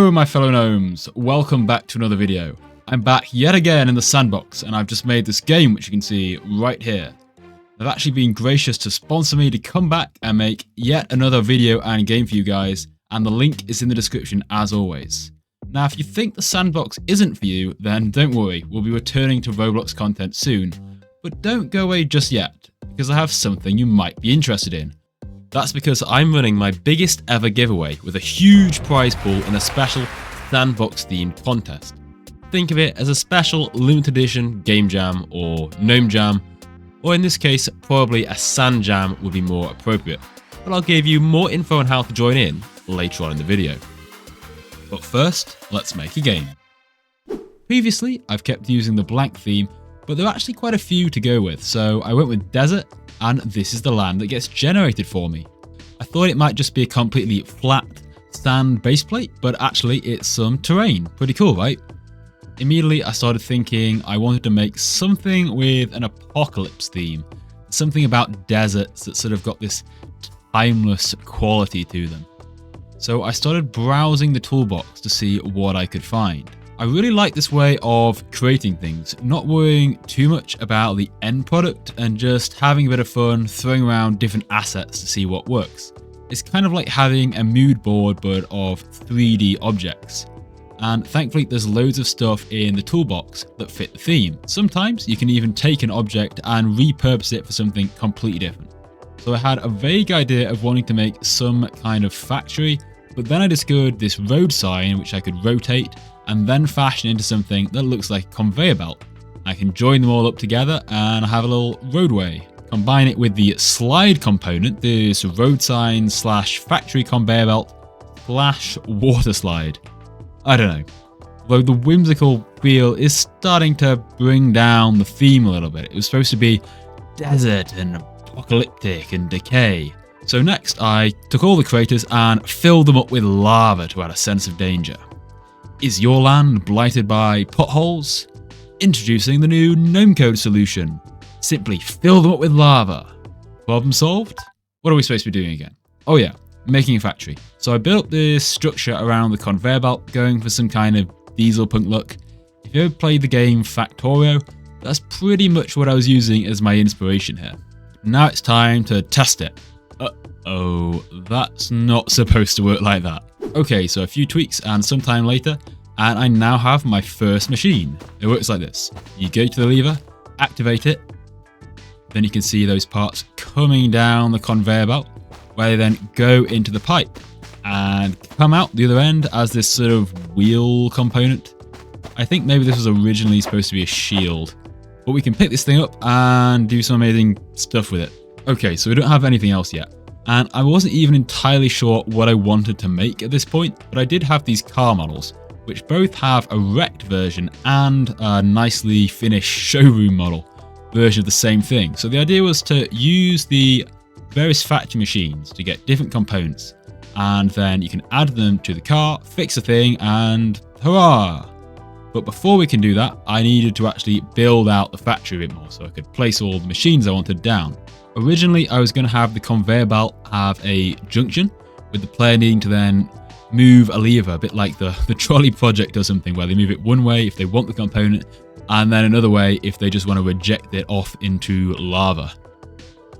Hello my fellow gnomes, welcome back to another video. I'm back yet again in the sandbox and I've just made this game which you can see right here. They've actually been gracious to sponsor me to come back and make yet another video and game for you guys, and the link is in the description as always. Now if you think the sandbox isn't for you, then don't worry, we'll be returning to Roblox content soon. But don't go away just yet, because I have something you might be interested in. That's because I'm running my biggest ever giveaway with a huge prize pool and a special sandbox themed contest. Think of it as a special limited edition game jam or gnome jam, or in this case probably a sand jam would be more appropriate, but I'll give you more info on how to join in later on in the video. But first, let's make a game. Previously I've kept using the blank theme, but there are actually quite a few to go with, so I went with desert, and this is the land that gets generated for me. I thought it might just be a completely flat sand base plate, but actually it's some terrain. Pretty cool, right? Immediately I started thinking I wanted to make something with an apocalypse theme. Something about deserts that sort of got this timeless quality to them. So I started browsing the toolbox to see what I could find. I really like this way of creating things, not worrying too much about the end product and just having a bit of fun throwing around different assets to see what works. It's kind of like having a mood board but of 3D objects. And thankfully there's loads of stuff in the toolbox that fit the theme. Sometimes you can even take an object and repurpose it for something completely different. So I had a vague idea of wanting to make some kind of factory, but then I discovered this road sign which I could rotate and then fashion into something that looks like a conveyor belt. I can join them all up together and have a little roadway. Combine it with the slide component, this road sign slash factory conveyor belt slash water slide. I don't know. Though the whimsical feel is starting to bring down the theme a little bit. It was supposed to be desert and apocalyptic and decay. So next I took all the craters and filled them up with lava to add a sense of danger. Is your land blighted by potholes? Introducing the new GnomeCode solution. Simply fill them up with lava. Problem solved? What are we supposed to be doing again? Oh yeah, making a factory. So I built this structure around the conveyor belt, going for some kind of diesel punk look. If you ever played the game Factorio, that's pretty much what I was using as my inspiration here. Now it's time to test it. Uh-oh, that's not supposed to work like that. Okay, so a few tweaks and some time later, and I now have my first machine. It works like this. You go to the lever, activate it, then you can see those parts coming down the conveyor belt, where they then go into the pipe and come out the other end as this sort of wheel component. I think maybe this was originally supposed to be a shield, but we can pick this thing up and do some amazing stuff with it. Okay, so we don't have anything else yet. And I wasn't even entirely sure what I wanted to make at this point, but I did have these car models, which both have a wrecked version and a nicely finished showroom model version of the same thing. So the idea was to use the various factory machines to get different components, and then you can add them to the car, fix a thing, and hurrah! But before we can do that, I needed to actually build out the factory a bit more so I could place all the machines I wanted down. Originally, I was going to have the conveyor belt have a junction, with the player needing to then move a lever, a bit like the trolley project or something, where they move it one way if they want the component, and then another way if they just want to reject it off into lava.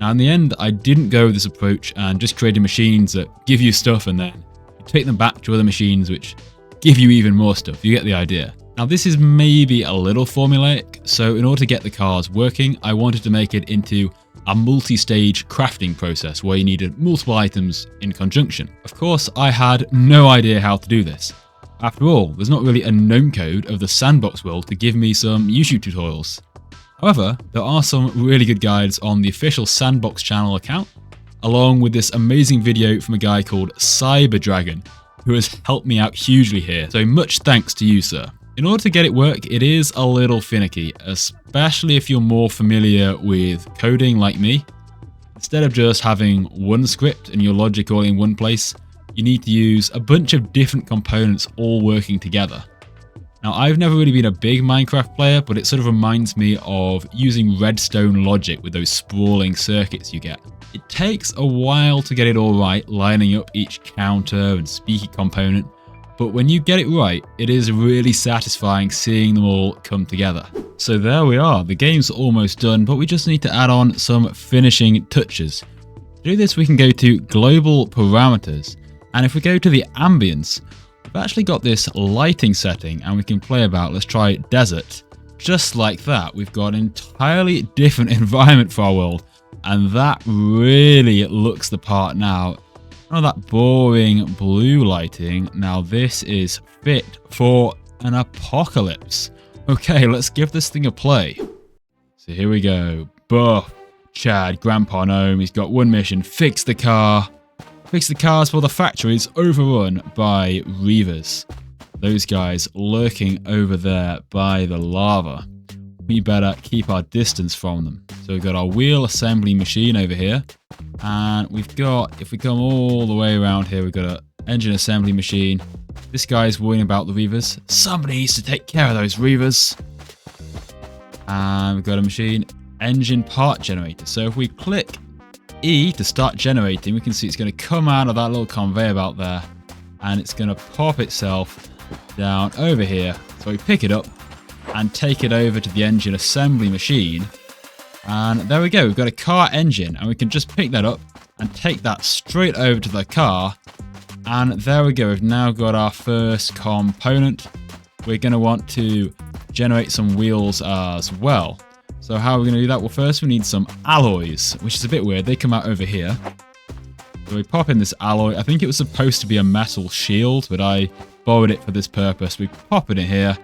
Now in the end, I didn't go with this approach and just created machines that give you stuff and then you take them back to other machines which give you even more stuff. You get the idea. Now this is maybe a little formulaic, so in order to get the cars working, I wanted to make it into a multi-stage crafting process where you needed multiple items in conjunction. Of course, I had no idea how to do this. After all, there's not really a GnomeCode of the sandbox world to give me some YouTube tutorials. However, there are some really good guides on the official Sandbox channel account, along with this amazing video from a guy called Cyberdragon, who has helped me out hugely here, so much thanks to you, sir. In order to get it work, it is a little finicky, especially if you're more familiar with coding like me. Instead of just having one script and your logic all in one place, you need to use a bunch of different components all working together. Now, I've never really been a big Minecraft player, but it sort of reminds me of using redstone logic with those sprawling circuits you get. It takes a while to get it all right, lining up each counter and speaker component, but when you get it right, it is really satisfying seeing them all come together. So there we are, the game's almost done, but we just need to add on some finishing touches. To do this, we can go to Global Parameters, and if we go to the Ambience, we've actually got this lighting setting, and we can play about, let's try Desert. Just like that, we've got an entirely different environment for our world, and that really looks the part now. None of that boring blue lighting. Now this is fit for an apocalypse. Okay, let's give this thing a play. So here we go. Buff, Chad, Grandpa Gnome, he's got one mission, fix the car. Fix the cars before the factory is overrun by Reavers. Those guys lurking over there by the lava. We better keep our distance from them. So we've got our wheel assembly machine over here. And we've got, if we come all the way around here, we've got an engine assembly machine. This guy's worrying about the Reavers. Somebody needs to take care of those Reavers. And we've got a machine engine part generator. So if we click E to start generating, we can see it's going to come out of that little conveyor belt there. And it's going to pop itself down over here. So we pick it up and take it over to the engine assembly machine. And there we go, we've got a car engine, and we can just pick that up and take that straight over to the car. And there we go, we've now got our first component. We're going to want to generate some wheels as well. So how are we going to do that? Well, first we need some alloys, which is a bit weird. They come out over here. So we pop in this alloy. I think it was supposed to be a metal shield, but I borrowed it for this purpose. We pop it in here,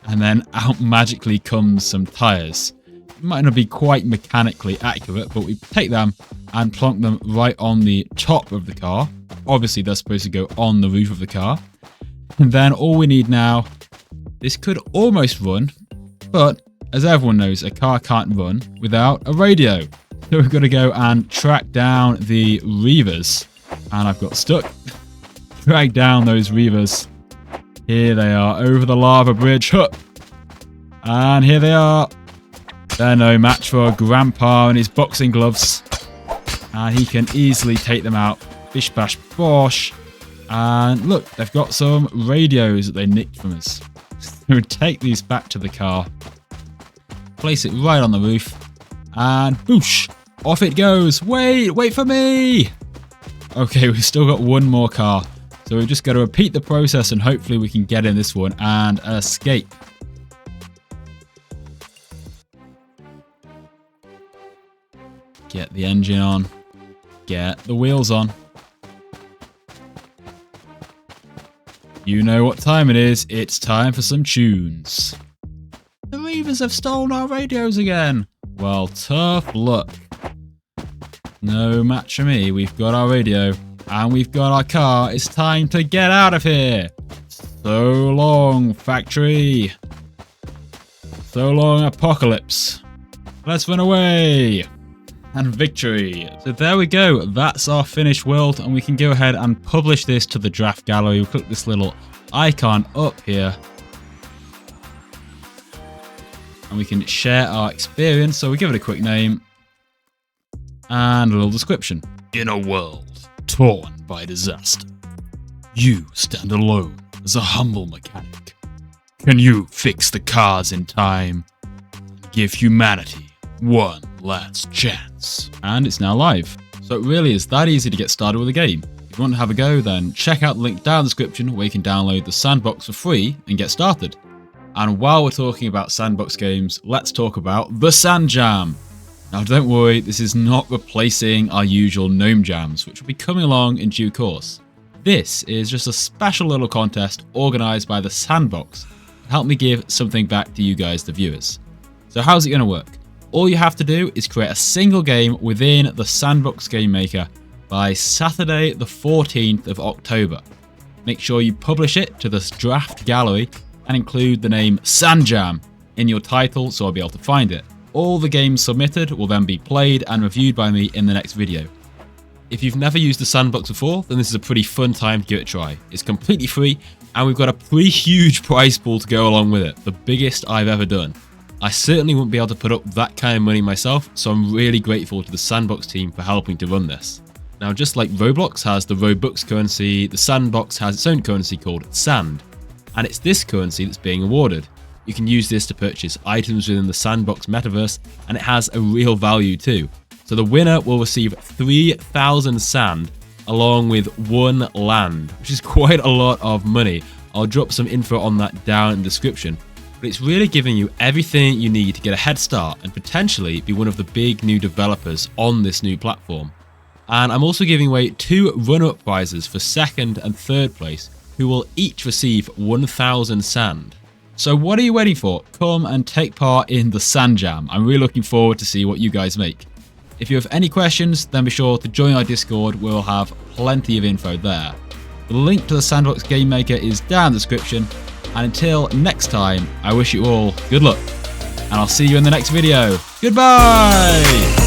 and then out magically comes some tires. It might not be quite mechanically accurate, but we take them and plonk them right on the top of the car. Obviously, they're supposed to go on the roof of the car. And then all we need now, this could almost run, but as everyone knows, a car can't run without a radio. So we've got to go and track down the Reavers. And I've got stuck. Track down those Reavers. Here they are, over the lava bridge. And here they are. They're no match for Grandpa and his boxing gloves. And he can easily take them out. Bish bash bosh. And look, they've got some radios that they nicked from us. So take these back to the car. Place it right on the roof. And boosh. Off it goes. Wait for me. Okay, we've still got one more car. So we've just got to repeat the process, and hopefully we can get in this one and escape. Get the engine on. Get the wheels on. You know what time it is. It's time for some tunes. The Reavers have stolen our radios again. Well, tough luck. No match for me. We've got our radio and we've got our car. It's time to get out of here. So long, factory. So long, apocalypse. Let's run away. And victory. So there we go. That's our finished world, and we can go ahead and publish this to the draft gallery. We'll click this little icon up here. And we can share our experience. So we give it a quick name. And a little description. In a world torn by disaster, you stand alone as a humble mechanic. Can you fix the cars in time and give humanity one last chance? And it's now live. So it really is that easy to get started with the game. If you want to have a go, then check out the link down in the description where you can download the sandbox for free and get started. And while we're talking about sandbox games, let's talk about the SANDJAM. Now don't worry, this is not replacing our usual gnome jams, which will be coming along in due course. This is just a special little contest organised by the Sandbox to help me give something back to you guys, the viewers. So how's it going to work? All you have to do is create a single game within the Sandbox Game Maker by Saturday the 14th of October. Make sure you publish it to the draft gallery and include the name SANDJAM in your title so I'll be able to find it. All the games submitted will then be played and reviewed by me in the next video. If you've never used the Sandbox before, then this is a pretty fun time to give it a try. It's completely free, and we've got a pretty huge prize pool to go along with it, the biggest I've ever done. I certainly wouldn't be able to put up that kind of money myself, so I'm really grateful to the Sandbox team for helping to run this. Now, just like Roblox has the Robux currency, the Sandbox has its own currency called Sand, and it's this currency that's being awarded. You can use this to purchase items within the Sandbox metaverse, and it has a real value too. So the winner will receive 3,000 sand along with 1 land, which is quite a lot of money. I'll drop some info on that down in the description. But it's really giving you everything you need to get a head start and potentially be one of the big new developers on this new platform. And I'm also giving away 2 run-up prizes for 2nd and 3rd place, who will each receive 1,000 sand. So what are you waiting for? Come and take part in the SANDJAM. I'm really looking forward to see what you guys make. If you have any questions, then be sure to join our Discord. We'll have plenty of info there. The link to the Sandbox Game Maker is down in the description. And until next time, I wish you all good luck. And I'll see you in the next video. Goodbye!